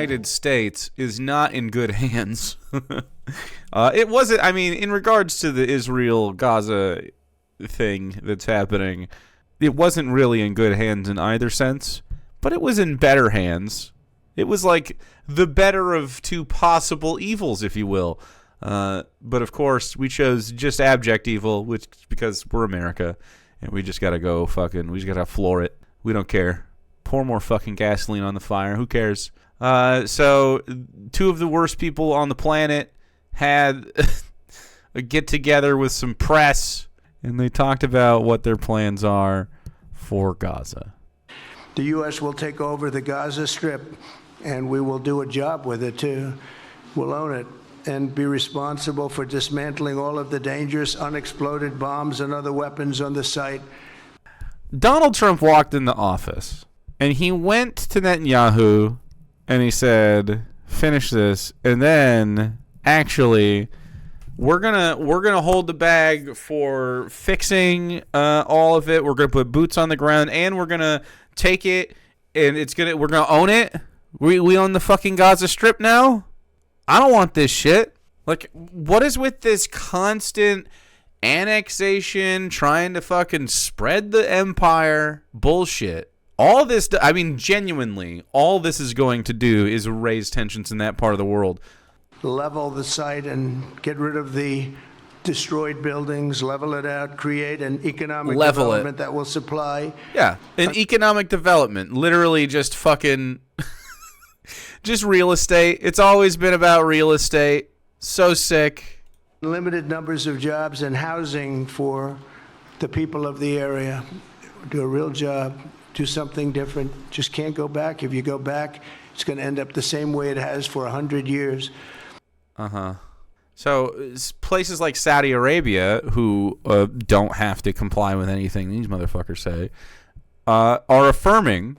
United States is not in good hands. It wasn't, I mean, in regards to the Israel-Gaza thing that's happening, it wasn't really in good hands in either sense, but it was in better hands. It was like the better of two possible evils, if you will. But of course, we chose just abject evil, which because we're America, and we just gotta go we just gotta floor it. We don't care. Pour more fucking gasoline on the fire. Who cares? So two of the worst people on the planet had a get-together with some press, and they talked about what their plans are for Gaza. The U.S. will take over the Gaza Strip, and we will do a job with it, too. We'll own it and be responsible for dismantling all of the dangerous unexploded bombs and other weapons on the site. Donald Trump walked in the office, and he went to Netanyahu, and he said, finish this, and then, actually, we're gonna hold the bag for fixing all of it. We're gonna put boots on the ground, and we're gonna take it, and we're gonna own it. We own the fucking Gaza Strip now? I don't want this shit. Like, what is with this constant annexation, trying to fucking spread the empire bullshit? All this, I mean, genuinely, all this is going to do is raise tensions in that part of the world. Level the site and get rid of the destroyed buildings, level it out, create an economic development that will supply. Yeah, an economic development. Literally just fucking... just real estate. It's always been about real estate. So sick. Limited numbers of jobs and housing for the people of the area. Do a real job. Do something different. Just can't go back. If you go back, it's going to end up the same way it has for 100 years. So places like Saudi Arabia, who don't have to comply with anything these motherfuckers say, are affirming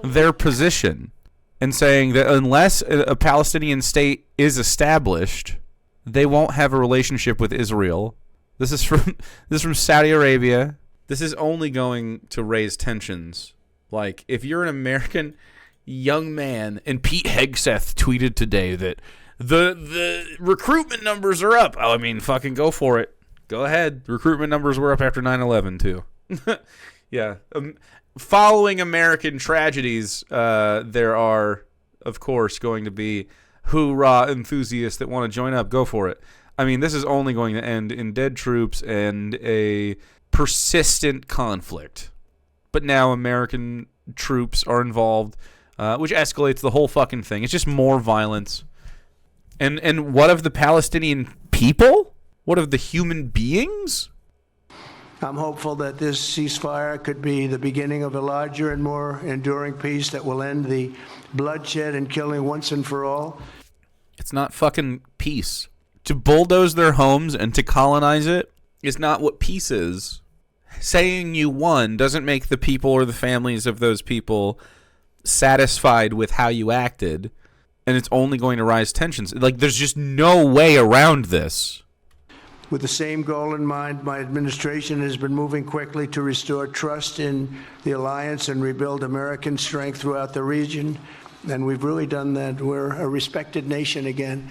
their position and saying that unless a Palestinian state is established, they won't have a relationship with Israel. This is from Saudi Arabia. This is only going to raise tensions. Like, if you're an American young man, and Pete Hegseth tweeted today that the recruitment numbers are up. Oh, I mean, fucking go for it. Go ahead. Recruitment numbers were up after 9/11 too. Yeah. Following American tragedies, there are, of course, going to be hoorah enthusiasts that want to join up. Go for it. I mean, this is only going to end in dead troops and a persistent conflict. But now American troops are involved, which escalates the whole fucking thing. It's just more violence. And what of the Palestinian people? What of the human beings? I'm hopeful that this ceasefire could be the beginning of a larger and more enduring peace that will end the bloodshed and killing once and for all. It's not fucking peace. To bulldoze their homes and to colonize it is not what peace is. Saying you won doesn't make the people or the families of those people satisfied with how you acted, and it's only going to rise tensions. Like, there's just no way around this. With the same goal in mind, my administration has been moving quickly to restore trust in the alliance and rebuild American strength throughout the region, and we've really done that. We're a respected nation again.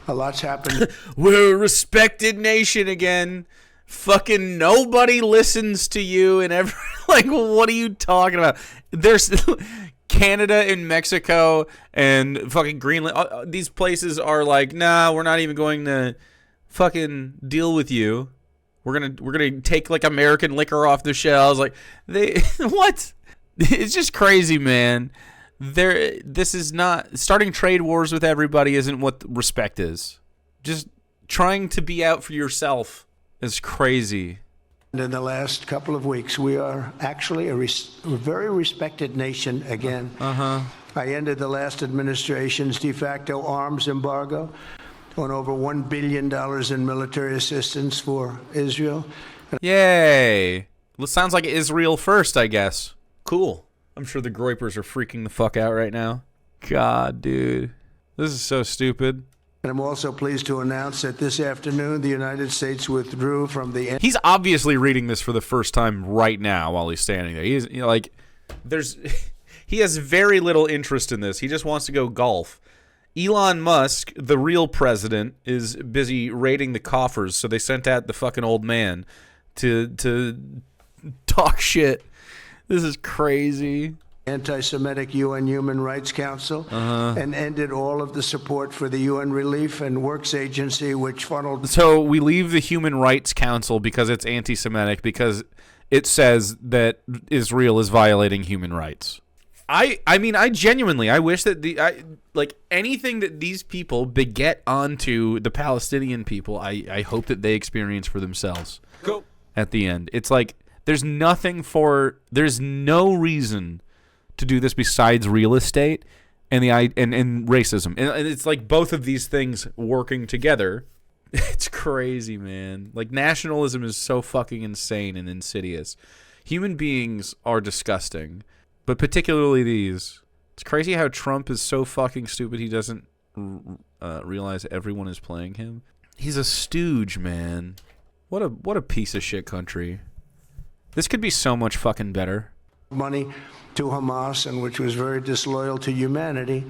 A lot's happened. We're a respected nation again. Fucking nobody listens to you and like, what are you talking about? There's Canada and Mexico and fucking Greenland. These places are like, nah, we're not even going to fucking deal with you. We're gonna take like American liquor off the shelves. Like, they what? It's just crazy, man. This is not starting trade wars with everybody. Isn't what respect is. Just trying to be out for yourself is crazy. In the last couple of weeks, we are actually a very respected nation again. I ended the last administration's de facto arms embargo on over $1 billion in military assistance for Israel. Yay. Well, sounds like Israel first, I guess. Cool. I'm sure the Groypers are freaking the fuck out right now. God, dude. This is so stupid. And I'm also pleased to announce that this afternoon, the United States withdrew from the... He's obviously reading this for the first time right now while he's standing there. He's like, He has very little interest in this. He just wants to go golf. Elon Musk, the real president, is busy raiding the coffers, so they sent out the fucking old man to talk shit. This is crazy. Anti-Semitic UN Human Rights Council and ended all of the support for the UN Relief and Works Agency, which funneled... So we leave the Human Rights Council because it's anti-Semitic, because it says that Israel is violating human rights. I mean, I genuinely, I wish that anything that these people beget onto the Palestinian people, I hope that they experience for themselves. Go. At the end. It's like, there's no reason to do this besides real estate and and racism. And it's like both of these things working together. It's crazy, man. Like, nationalism is so fucking insane and insidious. Human beings are disgusting, but particularly these. It's crazy how Trump is so fucking stupid he doesn't realize everyone is playing him. He's a stooge, man. What a piece of shit country. This could be so much fucking better. Money to Hamas, and which was very disloyal to humanity.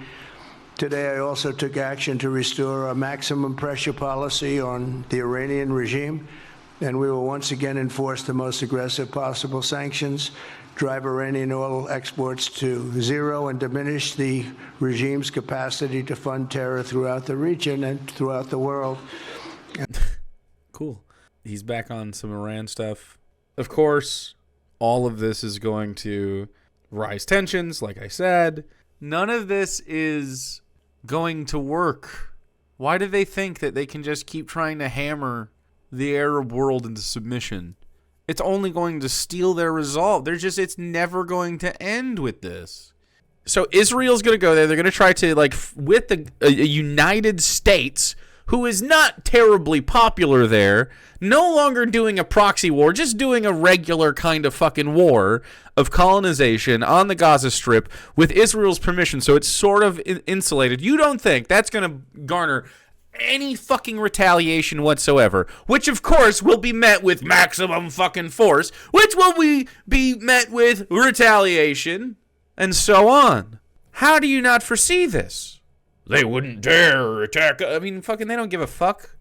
Today, I also took action to restore a maximum pressure policy on the Iranian regime, and we will once again enforce the most aggressive possible sanctions, drive Iranian oil exports to zero, and diminish the regime's capacity to fund terror throughout the region and throughout the world. Cool. He's back on some Iran stuff. Of course, all of this is going to rise tensions, like I said. None of this is going to work. Why do they think that they can just keep trying to hammer the Arab world into submission? It's only going to steal their resolve. It's never going to end with this. So Israel's going to go there. They're going to try to, with the United States, who is not terribly popular there, no longer doing a proxy war, just doing a regular kind of fucking war of colonization on the Gaza Strip with Israel's permission, so it's sort of insulated. You don't think that's going to garner any fucking retaliation whatsoever, which of course will be met with maximum fucking force, which will be met with retaliation, and so on. How do you not foresee this? They wouldn't dare attack. I mean, fucking, they don't give a fuck.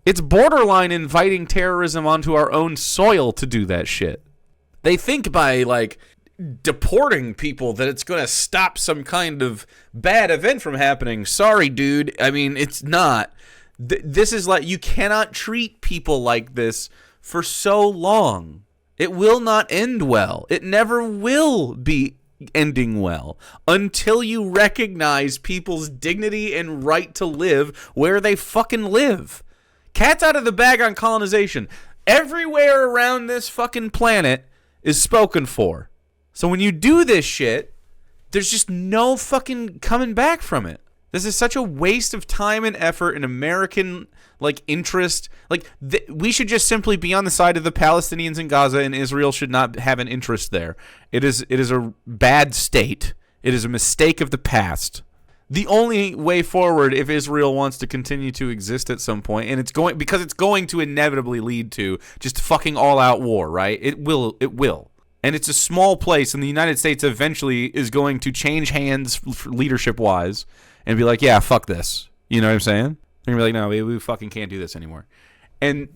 It's borderline inviting terrorism onto our own soil to do that shit. They think by, deporting people that it's going to stop some kind of bad event from happening. Sorry, dude. I mean, it's not. This is you cannot treat people like this for so long. It will not end well. It never will be ending well until you recognize people's dignity and right to live where they fucking live. Cat's out of the bag on colonization. Everywhere around this fucking planet is spoken for. So when you do this shit, there's just no fucking coming back from it. This is such a waste of time and effort and American interest. We should just simply be on the side of the Palestinians in Gaza, and Israel should not have an interest there. It is a bad state. It is a mistake of the past. The only way forward, if Israel wants to continue to exist at some point, and it's going to inevitably lead to just fucking all-out war, right? It will. And it's a small place, and the United States eventually is going to change hands leadership-wise and be like, yeah, fuck this. You know what I'm saying? They're going to be like, no, we fucking can't do this anymore. And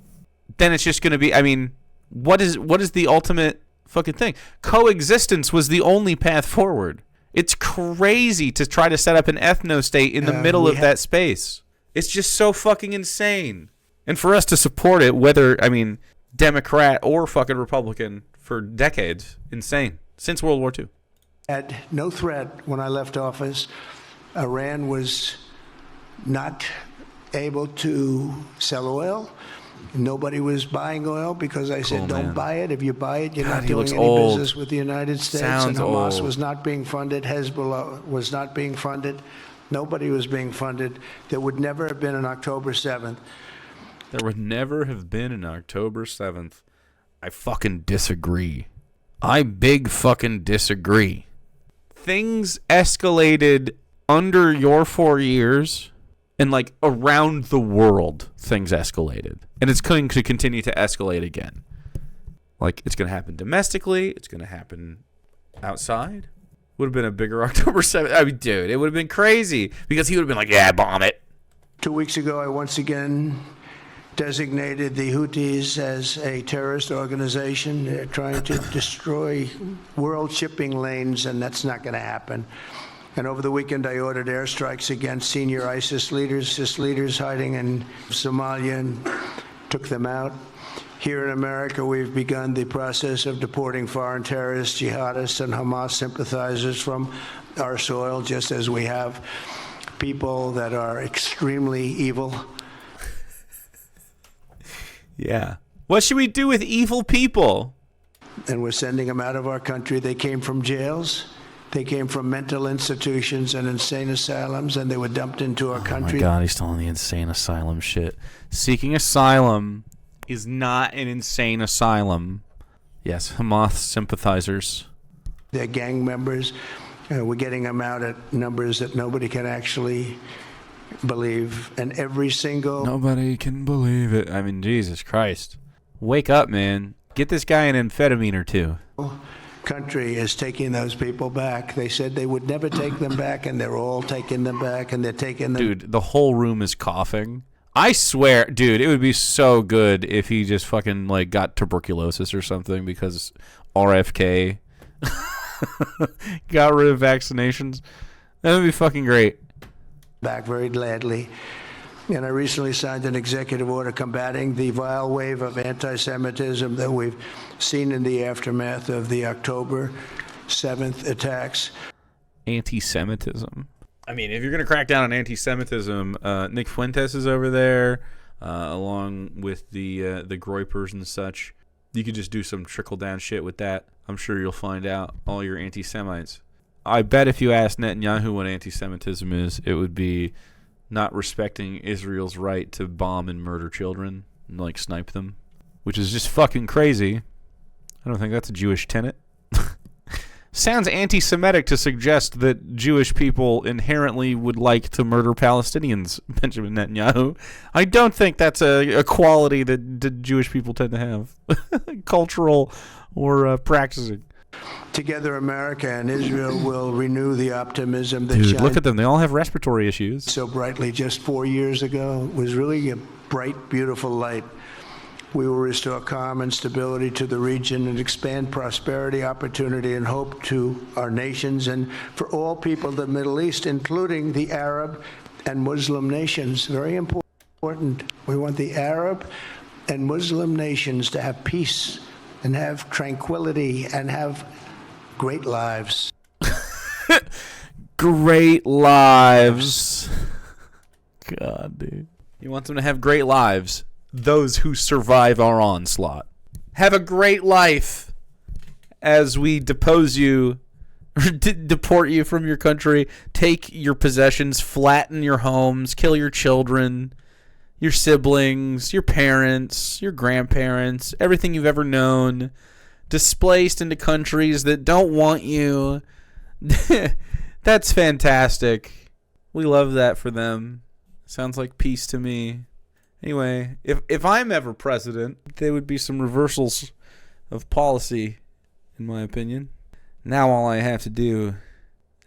then it's just going to be, I mean, what is the ultimate fucking thing? Coexistence was the only path forward. It's crazy to try to set up an ethno-state in the middle of that space. It's just so fucking insane. And for us to support it, whether, Democrat or fucking Republican, for decades, insane. Since World War II. Had no threat when I left office. Iran was not able to sell oil. Nobody was buying oil because I said, don't buy it. If you buy it, you're not doing any business with the United States. And Hamas was not being funded. Hezbollah was not being funded. Nobody was being funded. There would never have been an October 7th. There would never have been an October 7th. I fucking disagree. I big fucking disagree. Things escalated under your 4 years, and around the world, things escalated. And it's going to continue to escalate again. It's going to happen domestically. It's going to happen outside. Would have been a bigger October 7th. I mean, dude, it would have been crazy because he would have been like, yeah, bomb it. 2 weeks ago, I once again designated the Houthis as a terrorist organization. They're trying to destroy world shipping lanes, and that's not going to happen. And over the weekend, I ordered airstrikes against senior ISIS leaders hiding in Somalia, and took them out. Here in America, we've begun the process of deporting foreign terrorists, jihadists, and Hamas sympathizers from our soil, just as we have people that are extremely evil. Yeah. What should we do with evil people? And we're sending them out of our country. They came from jails. They came from mental institutions and insane asylums, and they were dumped into our country. Oh, my God, he's still on the insane asylum shit. Seeking asylum is not an insane asylum. Yes, Hamas sympathizers. They're gang members. We're getting them out at numbers that nobody can actually believe. And every single... Nobody can believe it. I mean, Jesus Christ. Wake up, man. Get this guy an amphetamine or two. Country is taking those people back. They said they would never take them back, and they're all taking them back, and they're taking them... Dude, the whole room is coughing. I swear, dude, it would be so good if he just fucking, like, got tuberculosis or something because RFK got rid of vaccinations. That would be fucking great. Back very gladly. And I recently signed an executive order combating the vile wave of anti-Semitism that we've seen in the aftermath of the October 7th attacks. Anti-Semitism. I mean, if you're going to crack down on anti-Semitism, Nick Fuentes is over there, along with the Groypers and such. You could just do some trickle-down shit with that. I'm sure you'll find out, all your anti-Semites. I bet if you asked Netanyahu what anti-Semitism is, it would be not respecting Israel's right to bomb and murder children and, like, snipe them, which is just fucking crazy. I don't think that's a Jewish tenet. Sounds anti-Semitic to suggest that Jewish people inherently would like to murder Palestinians, Benjamin Netanyahu. I don't think that's a quality that Jewish people tend to have, cultural or practicing. Together, America and Israel will renew the optimism that Dude, look at them. They all have respiratory issues. So brightly just 4 years ago. It was really a bright, beautiful light. We will restore calm and stability to the region and expand prosperity, opportunity, and hope to our nations and for all people of the Middle East, including the Arab and Muslim nations. Very important. We want the Arab and Muslim nations to have peace and have tranquility and have great lives. Great lives. God, dude. You want them to have great lives. Those who survive our onslaught. Have a great life as we depose you, or deport you from your country, take your possessions, flatten your homes, kill your children, your siblings, your parents, your grandparents, everything you've ever known, displaced into countries that don't want you. That's fantastic. We love that for them. Sounds like peace to me. Anyway, if I'm ever president, there would be some reversals of policy, in my opinion. Now all I have to do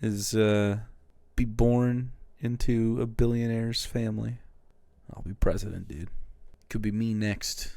is be born into a billionaire's family. I'll be president, dude. Could be me next.